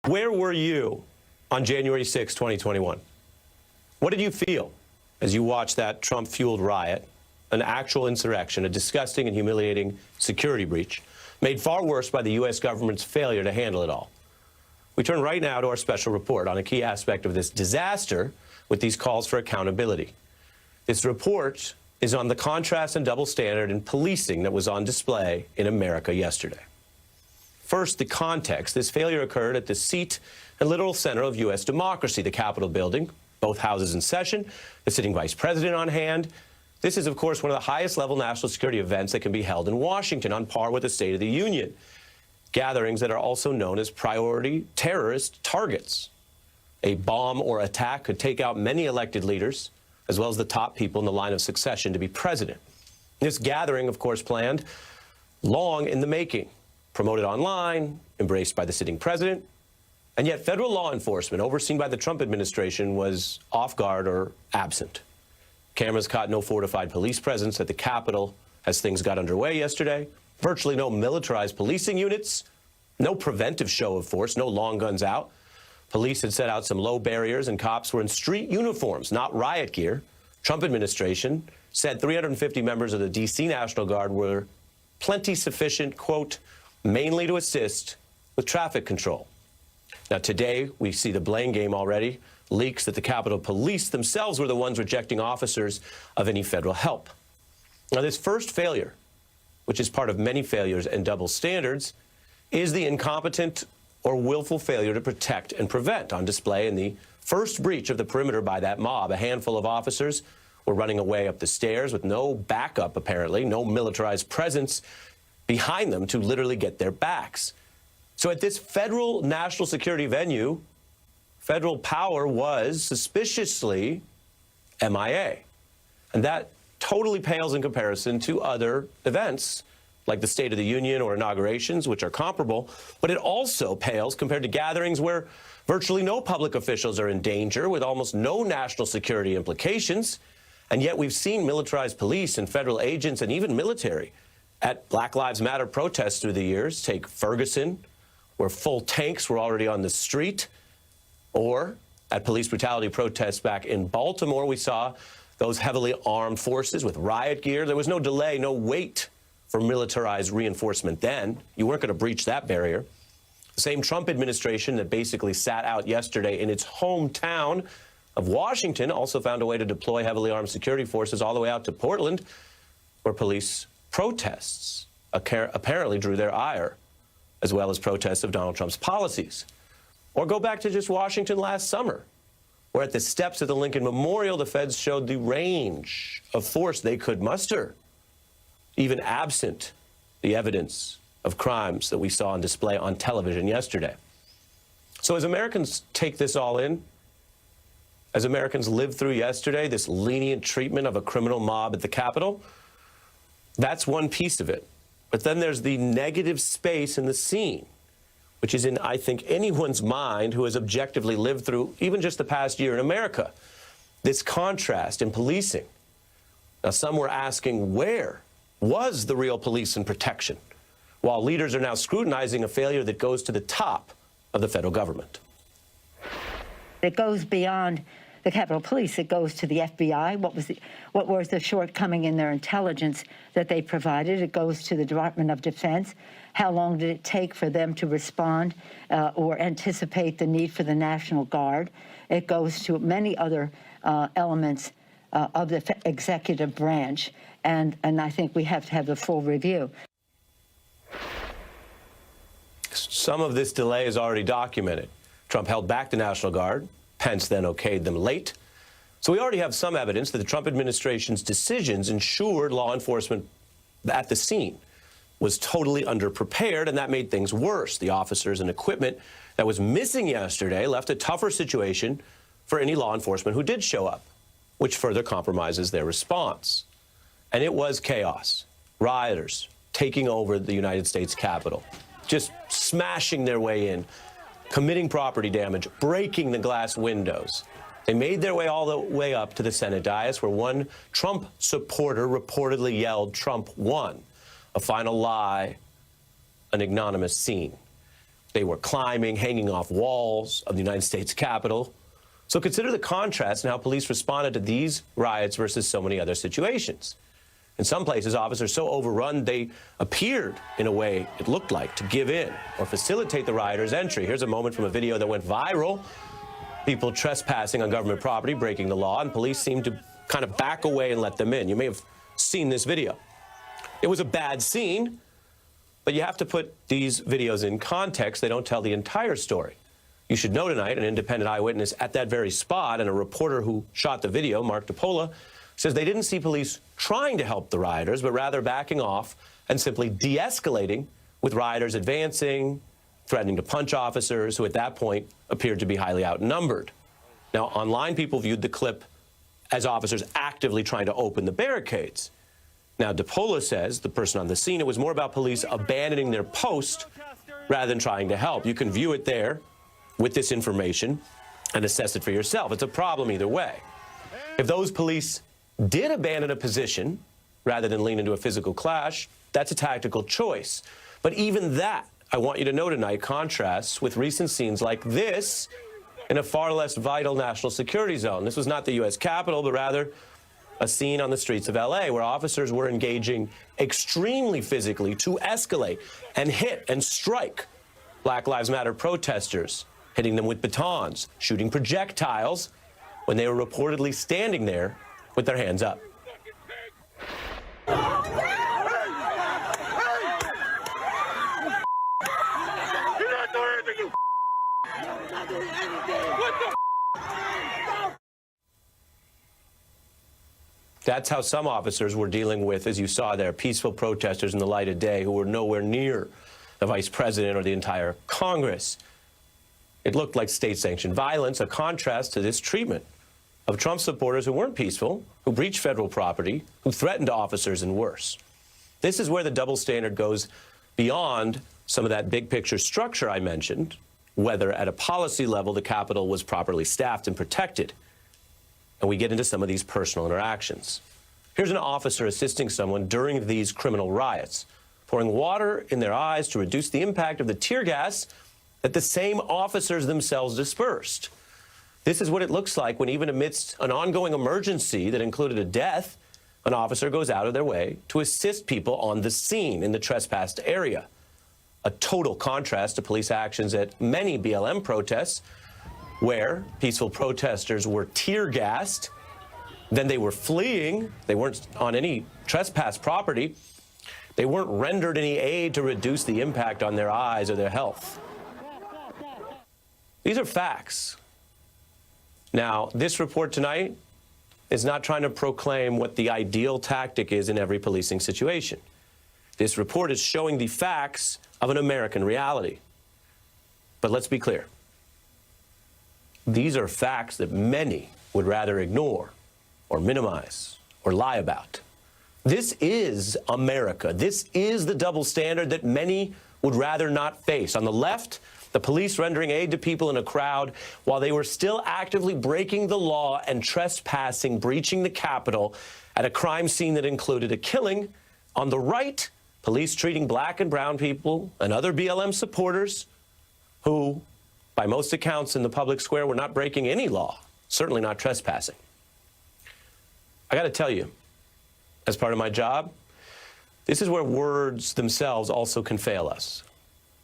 Where were you on January 6, 2021? What did you feel as you watched that Trump-fueled riot, an actual insurrection, a disgusting and humiliating security breach, made far worse by the U.S. government's failure to handle it all? We turn right now to our special report on a key aspect of this disaster with these calls for accountability. This report is on the contrast and double standard in policing that was on display in America yesterday. First, the context. This failure occurred at the seat and literal center of U.S. democracy, the Capitol building, both houses in session, the sitting vice president on hand. This is, of course, one of the highest level national security events that can be held in Washington, on par with the State of the Union. Gatherings that are also known as priority terrorist targets. A bomb or attack could take out many elected leaders, as well as the top people in the line of succession to be president. This gathering, of course, planned long in the making, promoted online, embraced by the sitting president, and yet federal law enforcement, overseen by the Trump administration, was off guard or absent. Cameras caught no fortified police presence at the Capitol as things got underway yesterday, virtually no militarized policing units, no preventive show of force, no long guns out. Police had set out some low barriers and cops were in street uniforms, not riot gear. Trump administration said 350 members of the D.C. National Guard were plenty sufficient, quote, mainly to assist with traffic control. Now, today, we see the blame game already. Leaks that the Capitol Police themselves were the ones rejecting officers of any federal help. Now, this first failure, which is part of many failures and double standards, is the incompetent or willful failure to protect and prevent, on display in the first breach of the perimeter by that mob. A handful of officers were running away up the stairs with no backup, apparently, no militarized presence behind them to literally get their backs. So at this federal national security venue, federal power was suspiciously MIA. And that totally pales in comparison to other events like the State of the Union or inaugurations, which are comparable, but it also pales compared to gatherings where virtually no public officials are in danger, with almost no national security implications. And yet we've seen militarized police and federal agents and even military at Black Lives Matter protests through the years. Take Ferguson, where full tanks were already on the street, or at police brutality protests back in Baltimore, we saw those heavily armed forces with riot gear. There was no delay, no wait for militarized reinforcement then. You weren't going to breach that barrier. The same Trump administration that basically sat out yesterday in its hometown of Washington also found a way to deploy heavily armed security forces all the way out to Portland, where police protests apparently drew their ire, as well as protests of Donald Trump's policies. Or go back to just Washington last summer, where at the steps of the Lincoln Memorial, the feds showed the range of force they could muster, even absent the evidence of crimes that we saw on display on television yesterday. So as Americans take this all in, as Americans live through yesterday, this lenient treatment of a criminal mob at the Capitol, that's one piece of it. But then there's the negative space in the scene, which is in, I think, anyone's mind who has objectively lived through even just the past year in America. This contrast in policing. Now, some were asking, where was the real police and protection? While leaders are now scrutinizing a failure that goes to the top of the federal government. It goes beyond the Capitol Police. It goes to the FBI. What was the shortcoming in their intelligence that they provided? It goes to the Department of Defense. How long did it take for them to respond or anticipate the need for the National Guard? It goes to many other elements of the executive branch, and I think we have to have the full review. Some of this delay is already documented. Trump held back the National Guard. Pence then okayed them late. So we already have some evidence that the Trump administration's decisions ensured law enforcement at the scene was totally underprepared, and that made things worse. The officers and equipment that was missing yesterday left a tougher situation for any law enforcement who did show up, which further compromises their response. And it was chaos. Rioters taking over the United States Capitol, just smashing their way in, committing property damage, breaking the glass windows. They made their way all the way up to the Senate dais, where one Trump supporter reportedly yelled, "Trump won." A final lie, an ignominious scene. They were climbing, hanging off walls of the United States Capitol. So consider the contrast in how police responded to these riots versus so many other situations. In some places, officers so overrun, they appeared, in a way, it looked like, to give in or facilitate the rioters' entry. Here's a moment from a video that went viral. People trespassing on government property, breaking the law, and police seemed to kind of back away and let them in. You may have seen this video. It was a bad scene, but you have to put these videos in context. They don't tell the entire story. You should know tonight, an independent eyewitness at that very spot and a reporter wwho shot the video, Mark DiPola, says they didn't see police trying to help the rioters, but rather backing off and simply de-escalating, with rioters advancing, threatening to punch officers who at that point appeared to be highly outnumbered. Now, online people viewed the clip as officers actively trying to open the barricades. Now, DiPola says, the person on the scene, it was more about police abandoning their post rather than trying to help. You can view it there with this information and assess it for yourself. It's a problem either way. If those police did abandon a position rather than lean into a physical clash, that's a tactical choice. But even that, I want you to know tonight, contrasts with recent scenes like this in a far less vital national security zone. This was not the U.S. Capitol, but rather a scene on the streets of L.A. where officers were engaging extremely physically to escalate and hit and strike Black Lives Matter protesters, hitting them with batons, shooting projectiles when they were reportedly standing there with their hands up. That's how some officers were dealing with, as you saw there, peaceful protesters in the light of day who were nowhere near the vice president or the entire Congress. It looked like state-sanctioned violence, a contrast to this treatment of Trump supporters who weren't peaceful, who breached federal property, who threatened officers, and worse. This is where the double standard goes beyond some of that big-picture structure I mentioned, whether at a policy level the Capitol was properly staffed and protected. And we get into some of these personal interactions. Here's an officer assisting someone during these criminal riots, pouring water in their eyes to reduce the impact of the tear gas that the same officers themselves dispersed. This is what it looks like when, even amidst an ongoing emergency that included a death, an officer goes out of their way to assist people on the scene in the trespassed area. A total contrast to police actions at many BLM protests, where peaceful protesters were tear gassed, then they were fleeing, they weren't on any trespass property, they weren't rendered any aid to reduce the impact on their eyes or their health. These are facts. Now, this report tonight is not trying to proclaim what the ideal tactic is in every policing situation. This report is showing the facts of an American reality. But let's be clear. These are facts that many would rather ignore or minimize or lie about. This is America. This is the double standard that many would rather not face. On the left, the police rendering aid to people in a crowd while they were still actively breaking the law and trespassing, breaching the Capitol at a crime scene that included a killing. On the right, police treating black and brown people and other BLM supporters who, by most accounts in the public square, were not breaking any law, certainly not trespassing. I got to tell you, as part of my job, this is where words themselves also can fail us.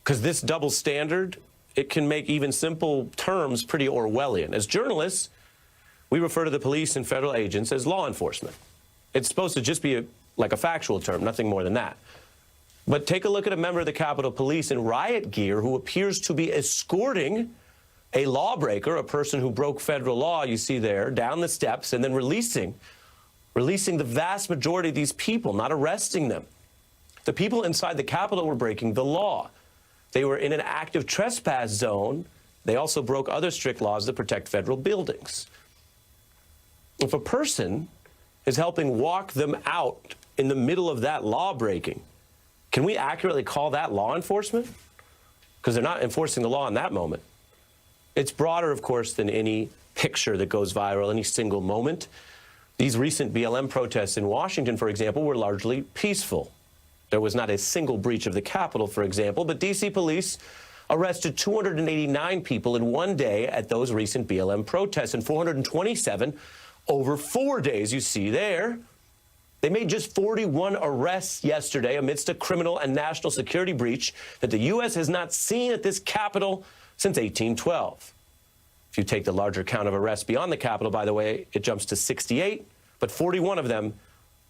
Because this double standard, it can make even simple terms pretty Orwellian. As journalists, we refer to the police and federal agents as law enforcement. It's supposed to just be like a factual term, nothing more than that. But take a look at a member of the Capitol Police in riot gear who appears to be escorting a lawbreaker, a person who broke federal law, you see there, down the steps, and then releasing the vast majority of these people, not arresting them. The people inside the Capitol were breaking the law. They were in an active trespass zone. They also broke other strict laws that protect federal buildings. If a person is helping walk them out in the middle of that law breaking, can we accurately call that law enforcement? Because they're not enforcing the law in that moment. It's broader, of course, than any picture that goes viral, any single moment. These recent BLM protests in Washington, for example, were largely peaceful. There was not a single breach of the Capitol, for example, but D.C. police arrested 289 people in one day at those recent BLM protests and 427 over 4 days, you see there. They made just 41 arrests yesterday amidst a criminal and national security breach that the U.S. has not seen at this Capitol since 1812. If you take the larger count of arrests beyond the Capitol, by the way, it jumps to 68, but 41 of them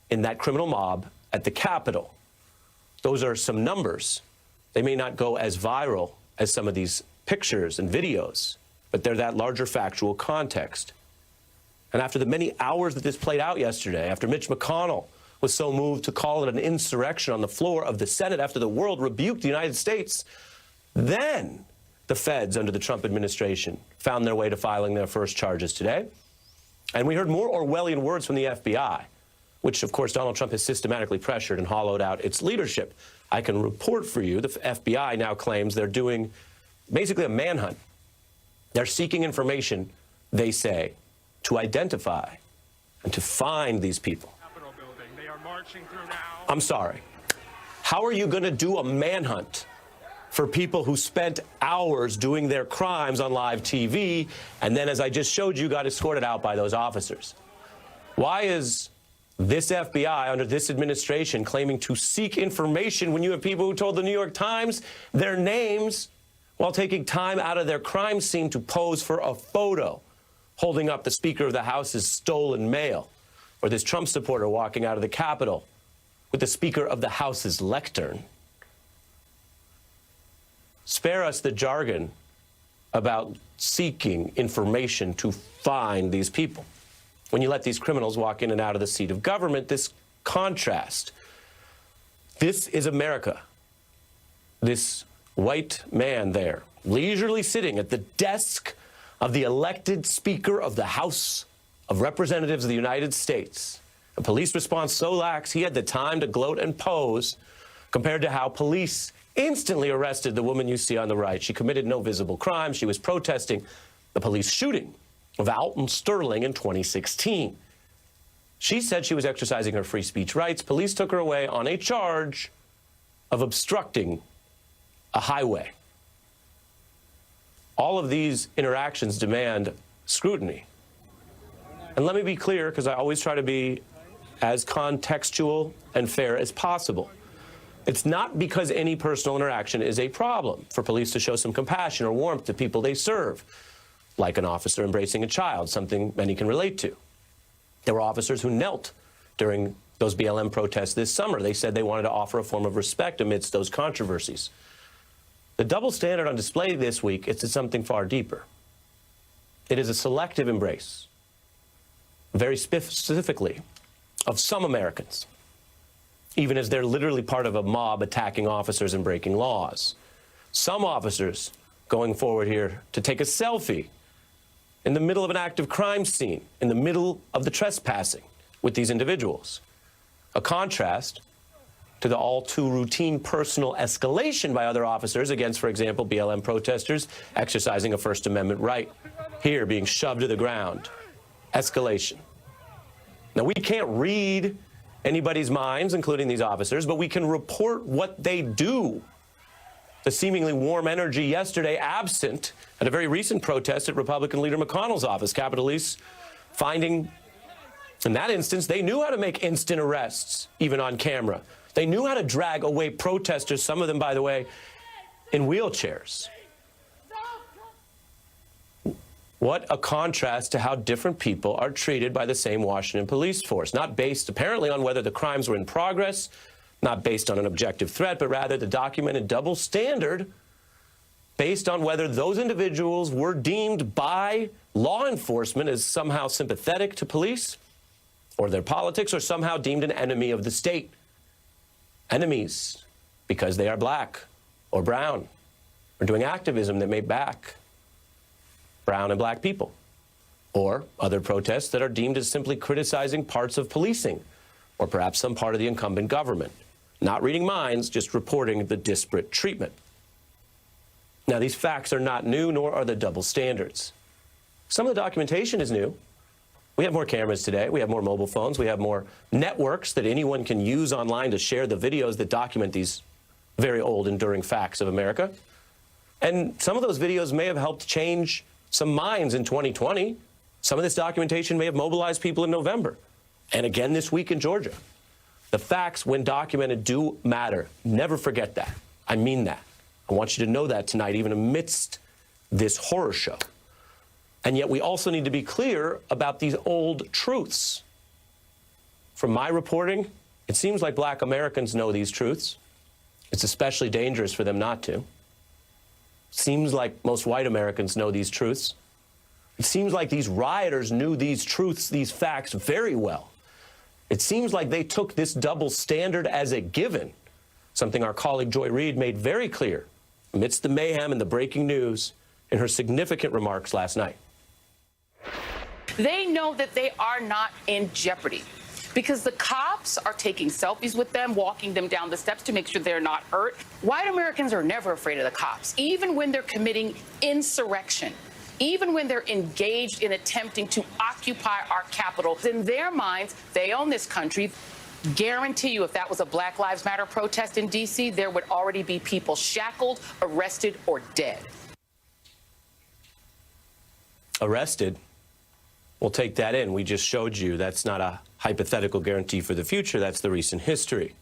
in that criminal mob at the Capitol. Those are some numbers. They may not go as viral as some of these pictures and videos, but they're that larger factual context. And after the many hours that this played out yesterday, after Mitch McConnell was so moved to call it an insurrection on the floor of the Senate, after the world rebuked the United States, then the feds under the Trump administration found their way to filing their first charges today. And we heard more Orwellian words from the FBI, which, of course, Donald Trump has systematically pressured and hollowed out its leadership. I can report for you the FBI now claims they're doing basically a manhunt. They're seeking information, they say, to identify and to find these people. Capitol building. They are marching through now. I'm sorry. How are you going to do a manhunt for people who spent hours doing their crimes on live TV and then, as I just showed you, got escorted out by those officers? Why is this FBI under this administration claiming to seek information when you have people who told the New York Times their names while taking time out of their crime scene to pose for a photo, holding up the Speaker of the House's stolen mail, or this Trump supporter walking out of the Capitol with the Speaker of the House's lectern? Spare us the jargon about seeking information to find these people. When you let these criminals walk in and out of the seat of government, this contrast. This is America. This white man there, leisurely sitting at the desk of the elected Speaker of the House of Representatives of the United States. A police response so lax, he had the time to gloat and pose compared to how police instantly arrested the woman you see on the right. She committed no visible crime. She was protesting the police shooting of Alton Sterling in 2016. She said she was exercising her free speech rights. Police took her away on a charge of obstructing a highway. All of these interactions demand scrutiny. And let me be clear, because I always try to be as contextual and fair as possible. It's not because any personal interaction is a problem for police to show some compassion or warmth to people they serve, like an officer embracing a child, something many can relate to. There were officers who knelt during those BLM protests this summer. They said they wanted to offer a form of respect amidst those controversies. The double standard on display this week is something far deeper. It is a selective embrace, very specifically, of some Americans, even as they're literally part of a mob attacking officers and breaking laws. Some officers going forward here to take a selfie in the middle of an active crime scene, in the middle of the trespassing with these individuals. A contrast to the all too routine personal escalation by other officers against, for example, BLM protesters exercising a First Amendment right, here being shoved to the ground. Escalation. Now, we can't read anybody's minds, including these officers, but we can report what they do. The seemingly warm energy yesterday absent at a very recent protest at Republican leader McConnell's office. Capitol Police finding, in that instance, they knew how to make instant arrests, even on camera. They knew how to drag away protesters, some of them, by the way, in wheelchairs. What a contrast to how different people are treated by the same Washington police force, not based apparently on whether the crimes were in progress, not based on an objective threat, but rather the documented double standard based on whether those individuals were deemed by law enforcement as somehow sympathetic to police or their politics, or somehow deemed an enemy of the state. Enemies because they are black or brown or doing activism that may back brown and black people, or other protests that are deemed as simply criticizing parts of policing or perhaps some part of the incumbent government. Not reading minds, just reporting the disparate treatment. Now, these facts are not new, nor are the double standards. Some of the documentation is new. We have more cameras today. We have more mobile phones. We have more networks that anyone can use online to share the videos that document these very old, enduring facts of America. And some of those videos may have helped change some minds in 2020. Some of this documentation may have mobilized people in November. And again this week in Georgia. The facts, when documented, do matter. Never forget that. I mean that. I want you to know that tonight, even amidst this horror show. And yet we also need to be clear about these old truths. From my reporting, it seems like Black Americans know these truths. It's especially dangerous for them not to. Seems like most white Americans know these truths. It seems like these rioters knew these truths, these facts very well. It seems like they took this double standard as a given, something our colleague Joy Reid made very clear amidst the mayhem and the breaking news in her significant remarks last night. They know that they are not in jeopardy because the cops are taking selfies with them, walking them down the steps to make sure they're not hurt. White Americans are never afraid of the cops, even when they're committing insurrection, even when they're engaged in attempting to occupy our capital. In their minds, they own this country. Guarantee you, if that was a Black Lives Matter protest in D.C., there would already be people shackled, arrested, or dead. Arrested? We'll take that in. We just showed you that's not a hypothetical guarantee for the future. That's the recent history.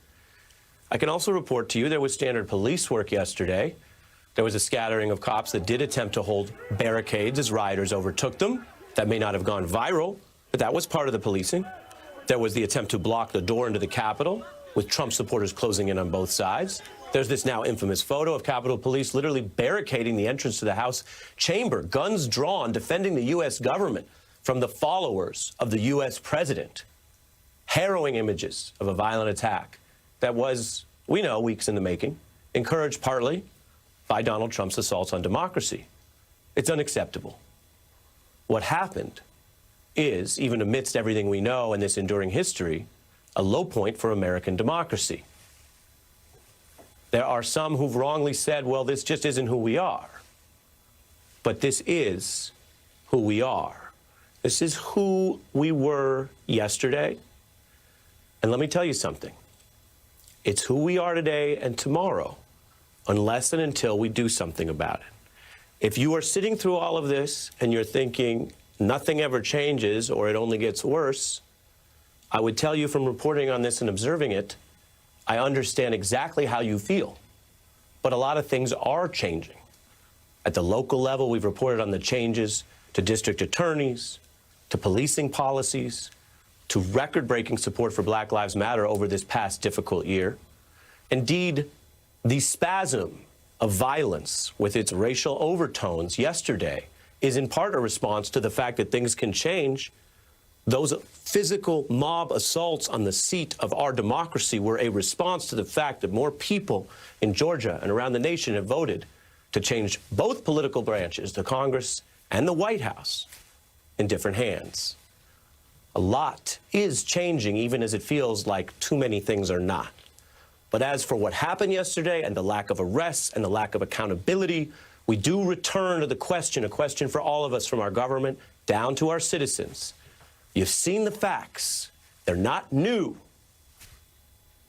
I can also report to you there was standard police work yesterday. There was a scattering of cops that did attempt to hold barricades as rioters overtook them. That may not have gone viral, but that was part of the policing. There was the attempt to block the door into the Capitol, with Trump supporters closing in on both sides. There's this now infamous photo of Capitol Police literally barricading the entrance to the House chamber, guns drawn, defending the U.S. government from the followers of the U.S. president. Harrowing images of a violent attack that was, we know, weeks in the making, encouraged partly by Donald Trump's assaults on democracy. It's unacceptable. What happened is, even amidst everything we know in this enduring history, a low point for American democracy. There are some who've wrongly said, well, this just isn't who we are. But this is who we are. This is who we were yesterday. And let me tell you something. It's who we are today and tomorrow, unless and until we do something about it. If you are sitting through all of this and you're thinking nothing ever changes or it only gets worse, I would tell you from reporting on this and observing it, I understand exactly how you feel. But a lot of things are changing. At the local level, we've reported on the changes to district attorneys, to policing policies, to record-breaking support for Black Lives Matter over this past difficult year. Indeed, the spasm of violence with its racial overtones yesterday is in part a response to the fact that things can change. Those physical mob assaults on the seat of our democracy were a response to the fact that more people in Georgia and around the nation have voted to change both political branches, the Congress and the White House, in different hands. A lot is changing, even as it feels like too many things are not. But as for what happened yesterday and the lack of arrests and the lack of accountability, we do return to the question, a question for all of us, from our government down to our citizens. You've seen the facts. They're not new.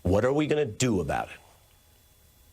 What are we going to do about it?